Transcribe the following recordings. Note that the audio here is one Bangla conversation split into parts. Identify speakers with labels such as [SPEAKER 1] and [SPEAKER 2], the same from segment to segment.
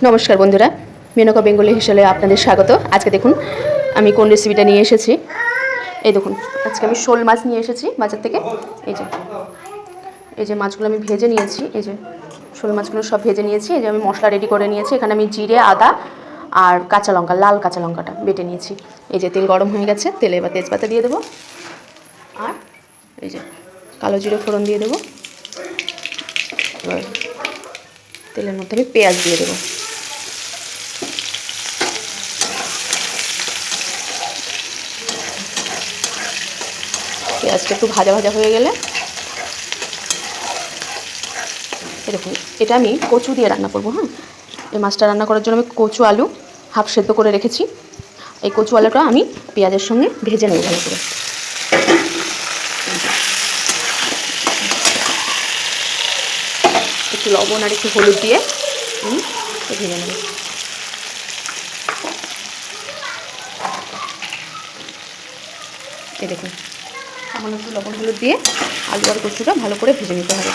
[SPEAKER 1] নমস্কার বন্ধুরা, মেনকা বেঙ্গলি হিসেবে আপনাদের স্বাগত। আজকে দেখুন আমি কোন রেসিপিটা নিয়ে এসেছি। এই দেখুন, আজকে আমি শোল মাছ নিয়ে এসেছি বাজার থেকে। এই যে মাছগুলো আমি ভেজে নিয়েছি। এই যে শোল মাছগুলো সব ভেজে নিয়েছি। এই যে আমি মশলা রেডি করে নিয়েছি। এখানে আমি জিরে, আদা আর কাঁচা লঙ্কা, লাল কাঁচা লঙ্কাটা বেটে নিয়েছি। এই যে তেল গরম হয়ে গেছে, তেলে এবার তেজপাতা দিয়ে দেবো। আর এই যে কালো জিরে ফোড়ন দিয়ে দেবো। এবার তেলের মধ্যে আমি পেঁয়াজ দিয়ে দেবো। পেঁয়াজটা একটু ভাজা ভাজা হয়ে গেলে এরকম, এটা আমি কচু দিয়ে রান্না করবো। হ্যাঁ, এই মাছটা রান্না করার জন্য আমি কচু আলু হাফ সেদ্ধ করে রেখেছি। এই কচু আলুটা আমি পেঁয়াজের সঙ্গে ভেজে নেব ভালো করে। একটু লবণ আর একটু হলুদ দিয়ে আমি ভেজে নেব। এই দেখুন, সামান্য একটু লবণ হলুদ দিয়ে আলু আর কচুটা ভালো করে ভেজে নিতে হবে।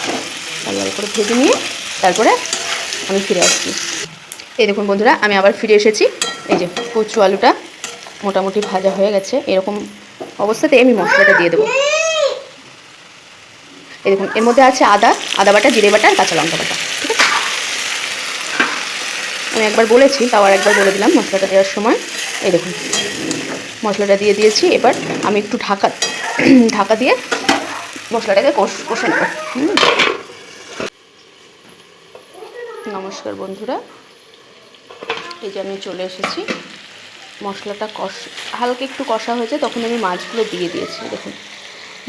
[SPEAKER 1] ভালো করে ভেজে নিয়ে তারপরে আমি ফিরে আসছি। এই দেখুন বন্ধুরা, আমি আবার ফিরে এসেছি। এই যে কচু আলুটা মোটামুটি ভাজা হয়ে গেছে। এরকম অবস্থাতে আমি মশলাটা দিয়ে দেবো। এই দেখুন, এর মধ্যে আছে আদা বাটা, জিরে বাটা আর কাঁচা লঙ্কা বাটা। ঠিক আছে, আমি একবার বলেছি, তাও আর একবার বলে দিলাম মশলাটা দেওয়ার সময়। এই দেখুন, মশলাটা দিয়ে দিয়েছি। এবার আমি একটু ঢাকা দিয়ে মশলাটাকে কষে নেব। নমস্কার বন্ধুরা, এই যে আমি চলে এসেছি। মশলাটা হালকা একটু কষা হয়েছে, তখন আমি মাছগুলো দিয়ে দিয়েছি। দেখুন,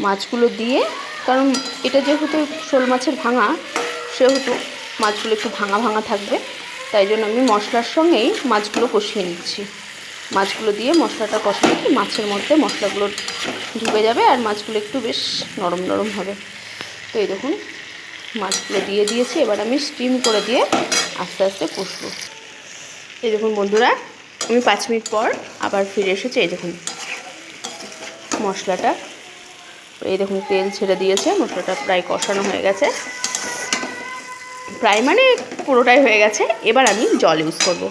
[SPEAKER 1] মাছগুলো দিয়ে, কারণ এটা যেহেতু শোল মাছের ভাঙা, সেহেতু মাছগুলো একটু ভাঙা ভাঙা থাকবে, তাই জন্য আমি মশলার সঙ্গেই মাছগুলো কষিয়ে নিচ্ছি। মাছগুলো দিয়ে মশলাটা কষালে কি মাছের মধ্যে মশলাগুলো ঢুকে যাবে আর মাছগুলো একটু বেশ নরম নরম হবে। তো এই দেখুন, মাছগুলো দিয়ে দিয়েছি। এবার আমি স্টিম করে দিয়ে আস্তে আস্তে কষবো। এই দেখুন বন্ধুরা, আমি 5 মিনিট পর আবার ফিরে এসেছি। এই দেখুন মশলাটা, এই দেখুন তেল ছেড়ে দিয়েছে। মশলাটা প্রায় কষানো হয়ে গেছে, প্রায় মানে পুরোটাই হয়ে গেছে। এবার আমি জল ইউজ করব।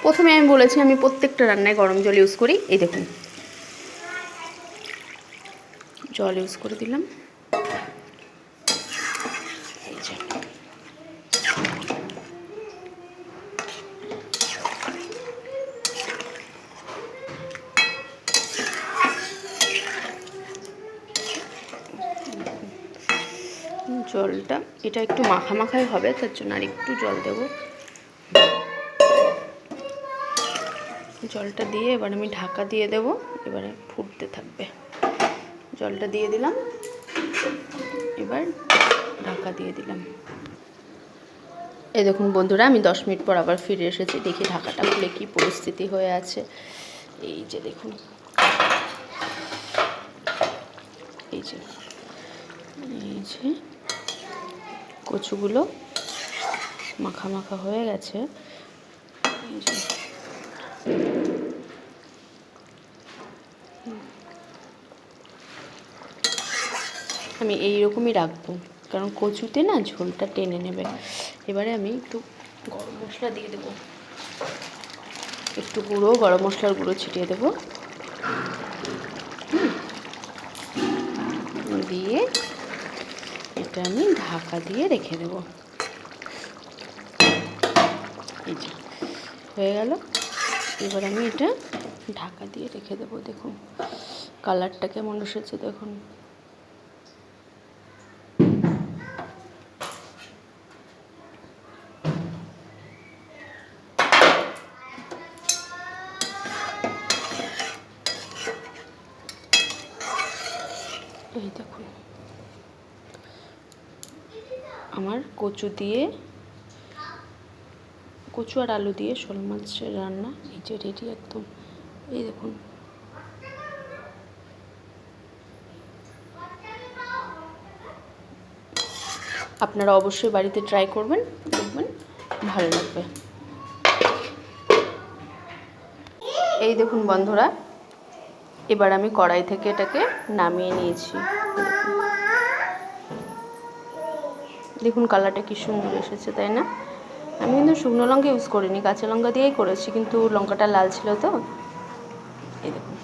[SPEAKER 1] প্রথমে আমি বলেছি আমি প্রত্যেকটা রান্নায় গরম জল ইউজ করি। এই দেখুন, জল ইউজ করে দিলাম। জলটা এটা একটু মাখামাখাই হবে, তার জন্য আর একটু জল দেব। জলটা দিয়ে এবার আমি ঢাকা দিয়ে দেব। এবারে ফুটতে থাকবে। জলটা দিয়ে দিলাম, এবার ঢাকা দিয়ে দিলাম। এই দেখুন বন্ধুরা, আমি 10 মিনিট পর আবার ফিরে এসেছি। দেখি ঢাকাটা খুলে কী পরিস্থিতি হয়ে আছে। এই যে দেখুন, এই যে কচুগুলো মাখা মাখা হয়ে গেছে। আমি এই রকমই রাখবো, কারণ কচুতে না ঝোলটা টেনে নেবে। এবারে আমি একটু গরম মশলা দিয়ে দেবো, একটু গরম মশলার গুঁড়ো ছিটিয়ে দেবো। দিয়ে এটা আমি ঢাকা দিয়ে রেখে দেবো। এই যে হয়ে গেল। এবার আমি এটা ঢাকা দিয়ে রেখে দেবো। দেখুন কালারটা কেমন এসেছে, দেখুন। এই দেখুন, আমার কচু আর আলু দিয়ে শোল মাছের রান্না এই যে রেডি একদম। এই দেখুন, আপনারা অবশ্যই বাড়িতে ট্রাই করবেন, দেখবেন ভালো লাগবে। এই দেখুন বন্ধুরা, এবার আমি কড়াই থেকে এটাকে নামিয়ে নিয়েছি। দেখুন কালারটা কি সুন্দর এসেছে, তাই না? আমি কিন্তু শুকনো লঙ্কা ইউজ করিনি, কাঁচা লঙ্কা দিয়েই করেছি, কিন্তু লঙ্কাটা লাল ছিল তো। এই দেখুন